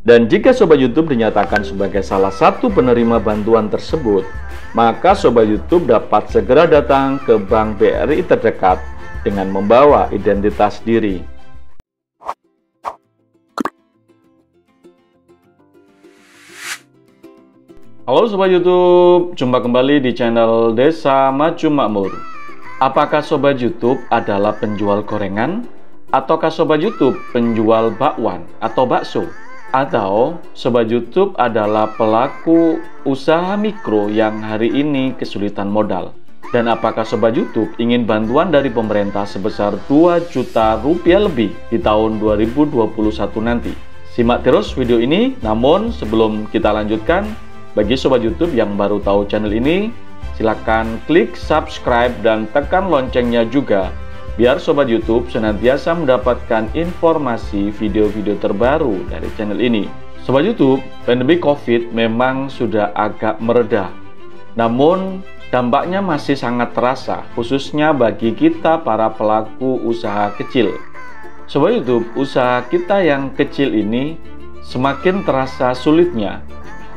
Dan jika Sobat YouTube dinyatakan sebagai salah satu penerima bantuan tersebut, maka Sobat YouTube dapat segera datang ke Bank BRI terdekat dengan membawa identitas diri. Halo Sobat YouTube, jumpa kembali di channel Desa Maju Makmur. Apakah Sobat YouTube adalah penjual gorengan? Ataukah Sobat YouTube penjual bakwan atau bakso? Atau Sobat YouTube adalah pelaku usaha mikro yang hari ini kesulitan modal? Dan apakah Sobat YouTube ingin bantuan dari pemerintah sebesar 2 juta rupiah lebih di tahun 2021 nanti? Simak terus video ini, namun sebelum kita lanjutkan, bagi Sobat YouTube yang baru tahu channel ini, silakan klik subscribe dan tekan loncengnya juga, biar Sobat YouTube senantiasa mendapatkan informasi video-video terbaru dari channel ini. Sobat YouTube, pandemi COVID memang sudah agak mereda, namun dampaknya masih sangat terasa, khususnya bagi kita para pelaku usaha kecil. Sobat YouTube, usaha kita yang kecil ini semakin terasa sulitnya.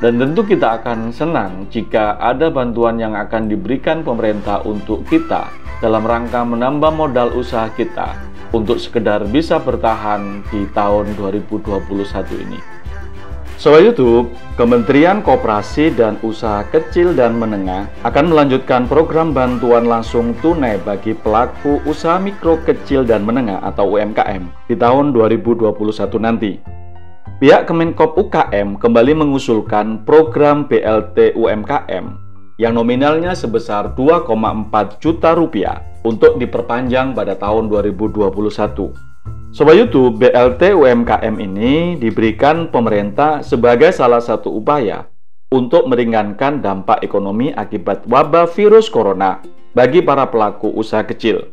Dan tentu kita akan senang jika ada bantuan yang akan diberikan pemerintah untuk kita dalam rangka menambah modal usaha kita untuk sekedar bisa bertahan di tahun 2021 ini. Sobat YouTube, Kementerian Koperasi dan Usaha Kecil dan Menengah akan melanjutkan program bantuan langsung tunai bagi pelaku usaha mikro kecil dan menengah atau UMKM di tahun 2021 nanti. Pihak Kemenkop UKM kembali mengusulkan program BLT UMKM yang nominalnya sebesar 2,4 juta rupiah untuk diperpanjang pada tahun 2021. Sobat YouTube, BLT UMKM ini diberikan pemerintah sebagai salah satu upaya untuk meringankan dampak ekonomi akibat wabah virus corona bagi para pelaku usaha kecil.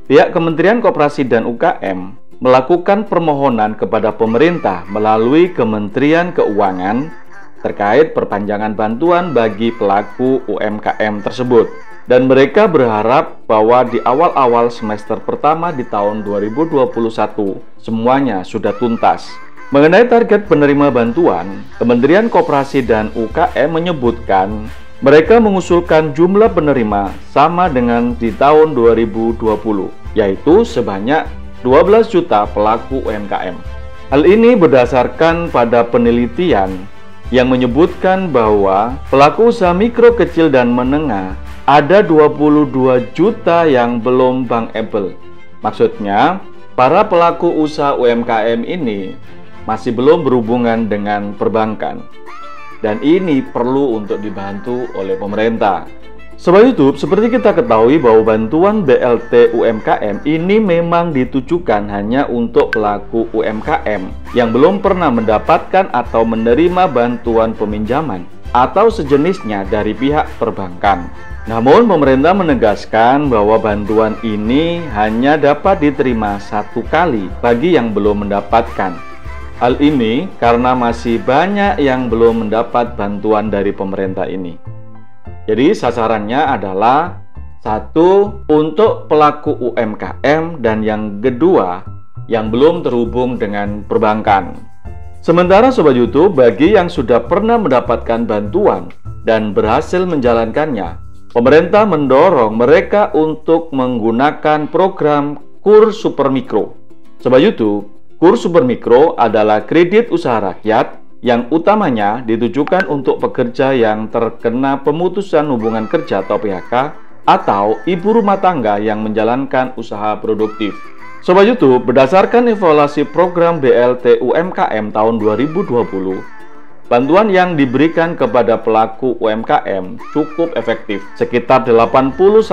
Pihak Kementerian Koperasi dan UKM melakukan permohonan kepada pemerintah melalui Kementerian Keuangan terkait perpanjangan bantuan bagi pelaku UMKM tersebut. Dan mereka berharap bahwa di awal-awal semester pertama di tahun 2021 semuanya sudah tuntas. Mengenai target penerima bantuan, Kementerian Koperasi dan UKM menyebutkan mereka mengusulkan jumlah penerima sama dengan di tahun 2020, yaitu sebanyak 12 juta pelaku UMKM. Hal ini berdasarkan pada penelitian yang menyebutkan bahwa pelaku usaha mikro kecil dan menengah ada 22 juta yang belum bankable. Maksudnya, para pelaku usaha UMKM ini masih belum berhubungan dengan perbankan. Dan ini perlu untuk dibantu oleh pemerintah. Sobat YouTube, seperti kita ketahui bahwa bantuan BLT UMKM ini memang ditujukan hanya untuk pelaku UMKM yang belum pernah mendapatkan atau menerima bantuan peminjaman atau sejenisnya dari pihak perbankan. Namun pemerintah menegaskan bahwa bantuan ini hanya dapat diterima satu kali bagi yang belum mendapatkan. Hal ini karena masih banyak yang belum mendapat bantuan dari pemerintah ini. Jadi sasarannya adalah satu untuk pelaku UMKM dan yang kedua yang belum terhubung dengan perbankan. Sementara Sobat YouTube, bagi yang sudah pernah mendapatkan bantuan dan berhasil menjalankannya, pemerintah mendorong mereka untuk menggunakan program KUR Supermikro. Sobat YouTube, KUR Supermikro adalah kredit usaha rakyat yang utamanya ditujukan untuk pekerja yang terkena pemutusan hubungan kerja atau PHK atau ibu rumah tangga yang menjalankan usaha produktif. Sobat YouTube, berdasarkan evaluasi program BLT UMKM tahun 2020, bantuan yang diberikan kepada pelaku UMKM cukup efektif. Sekitar 80-90%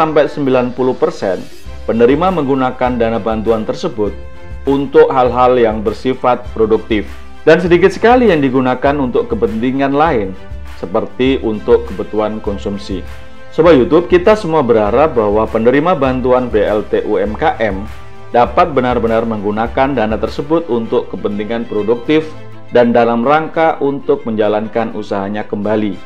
penerima menggunakan dana bantuan tersebut untuk hal-hal yang bersifat produktif. Dan sedikit sekali yang digunakan untuk kepentingan lain, seperti untuk kebutuhan konsumsi. Sobat YouTube, kita semua berharap bahwa penerima bantuan BLT UMKM dapat benar-benar menggunakan dana tersebut untuk kepentingan produktif dan dalam rangka untuk menjalankan usahanya kembali.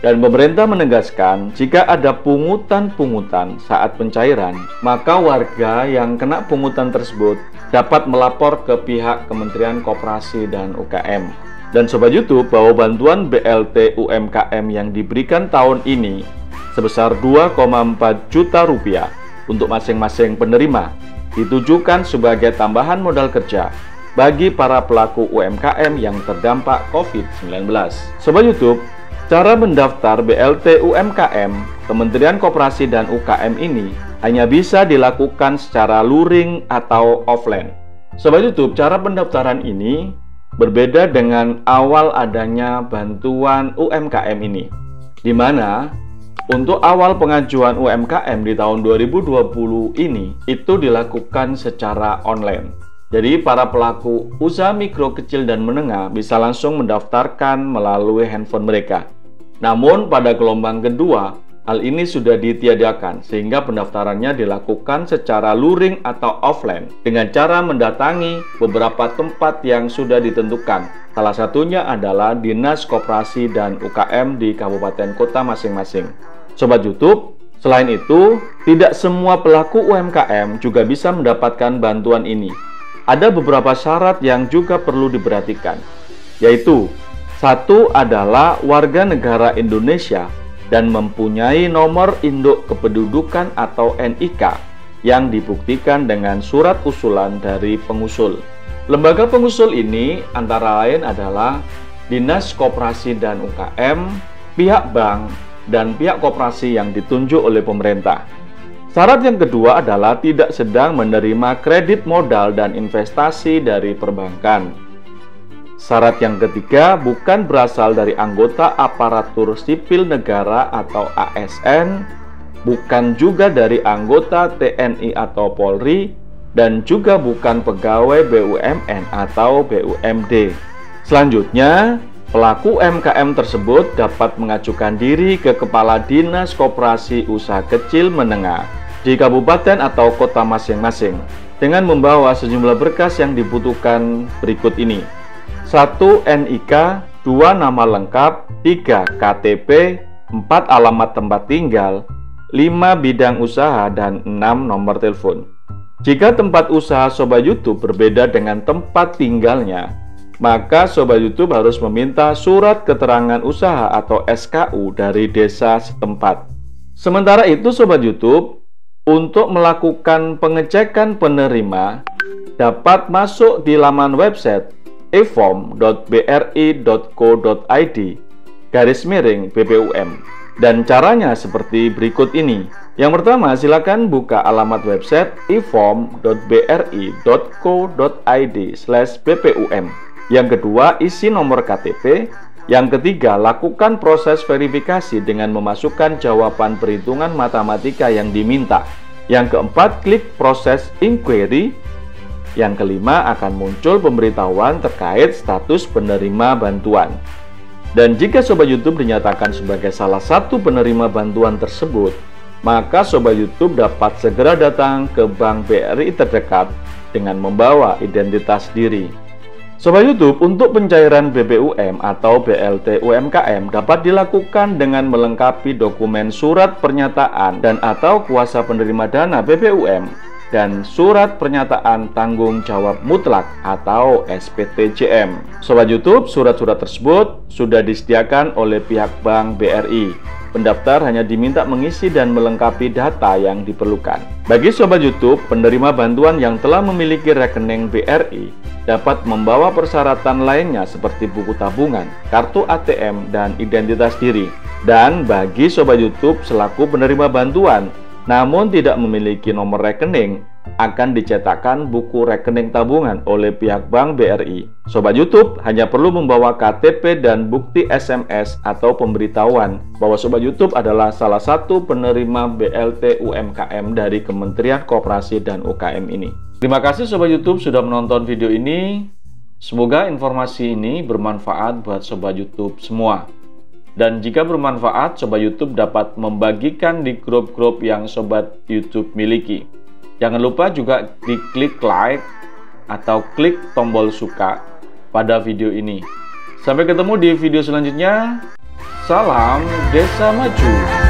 Dan pemerintah menegaskan jika ada pungutan-pungutan saat pencairan, maka warga yang kena pungutan tersebut dapat melapor ke pihak Kementerian Koperasi dan UKM. Dan Sobat YouTube, bahwa bantuan BLT UMKM yang diberikan tahun ini sebesar 2,4 juta rupiah untuk masing-masing penerima ditujukan sebagai tambahan modal kerja bagi para pelaku UMKM yang terdampak COVID-19. Sobat YouTube, cara mendaftar BLT UMKM Kementerian Koperasi dan UKM ini hanya bisa dilakukan secara luring atau offline. Sobat YouTube, cara pendaftaran ini berbeda dengan awal adanya bantuan UMKM ini, di mana untuk awal pengajuan UMKM di tahun 2020 ini itu dilakukan secara online. Jadi para pelaku usaha mikro, kecil, dan menengah bisa langsung mendaftarkan melalui handphone mereka. Namun pada gelombang kedua, hal ini sudah ditiadakan sehingga pendaftarannya dilakukan secara luring atau offline dengan cara mendatangi beberapa tempat yang sudah ditentukan. Salah satunya adalah Dinas Koperasi dan UKM di kabupaten kota masing-masing. Sobat YouTube, selain itu, tidak semua pelaku UMKM juga bisa mendapatkan bantuan ini. Ada beberapa syarat yang juga perlu diperhatikan, yaitu: 1 adalah warga negara Indonesia dan mempunyai nomor induk kependudukan atau NIK yang dibuktikan dengan surat usulan dari pengusul. Lembaga pengusul ini antara lain adalah Dinas Koperasi dan UKM, pihak bank, dan pihak koperasi yang ditunjuk oleh pemerintah. Syarat yang kedua adalah tidak sedang menerima kredit modal dan investasi dari perbankan. Syarat yang ketiga bukan berasal dari anggota aparatur sipil negara atau ASN, bukan juga dari anggota TNI atau Polri, dan juga bukan pegawai BUMN atau BUMD. Selanjutnya, pelaku UMKM tersebut dapat mengajukan diri ke Kepala Dinas Koperasi Usaha Kecil Menengah di kabupaten atau kota masing-masing dengan membawa sejumlah berkas yang dibutuhkan berikut ini: 1 NIK, 2 nama lengkap, 3 KTP, 4 alamat tempat tinggal, 5 bidang usaha, dan 6 nomor telepon. Jika tempat usaha Sobat YouTube berbeda dengan tempat tinggalnya, maka Sobat YouTube harus meminta surat keterangan usaha atau SKU dari desa setempat. Sementara itu Sobat YouTube, untuk melakukan pengecekan penerima dapat masuk di laman website efom.bri.co.id/BPUM, dan caranya seperti berikut ini. Yang pertama, silakan buka alamat website efom.bri.co.id/BPUM. Yang kedua, isi nomor KTP. Yang ketiga, lakukan proses verifikasi dengan memasukkan jawaban perhitungan matematika yang diminta. Yang keempat, klik proses inquiry. Yang kelima, akan muncul pemberitahuan terkait status penerima bantuan. Dan jika Sobat YouTube dinyatakan sebagai salah satu penerima bantuan tersebut, maka Sobat YouTube dapat segera datang ke Bank BRI terdekat dengan membawa identitas diri. Sobat YouTube, untuk pencairan BBUM atau BLT UMKM dapat dilakukan dengan melengkapi dokumen surat pernyataan dan atau kuasa penerima dana BBUM dan surat pernyataan tanggung jawab mutlak atau SPTJM. Sobat YouTube, surat-surat tersebut sudah disediakan oleh pihak Bank BRI. Pendaftar hanya diminta mengisi dan melengkapi data yang diperlukan. Bagi Sobat YouTube, penerima bantuan yang telah memiliki rekening BRI dapat membawa persyaratan lainnya seperti buku tabungan, kartu ATM, dan identitas diri. Dan bagi Sobat YouTube selaku penerima bantuan namun tidak memiliki nomor rekening, akan dicetakkan buku rekening tabungan oleh pihak Bank BRI. Sobat YouTube hanya perlu membawa KTP dan bukti SMS atau pemberitahuan bahwa Sobat YouTube adalah salah satu penerima BLT UMKM dari Kementerian Koperasi dan UKM ini. Terima kasih Sobat YouTube sudah menonton video ini. Semoga informasi ini bermanfaat buat Sobat YouTube semua. Dan jika bermanfaat, Sobat YouTube dapat membagikan di grup-grup yang Sobat YouTube miliki. Jangan lupa juga diklik like atau klik tombol suka pada video ini. Sampai ketemu di video selanjutnya. Salam Desa Maju.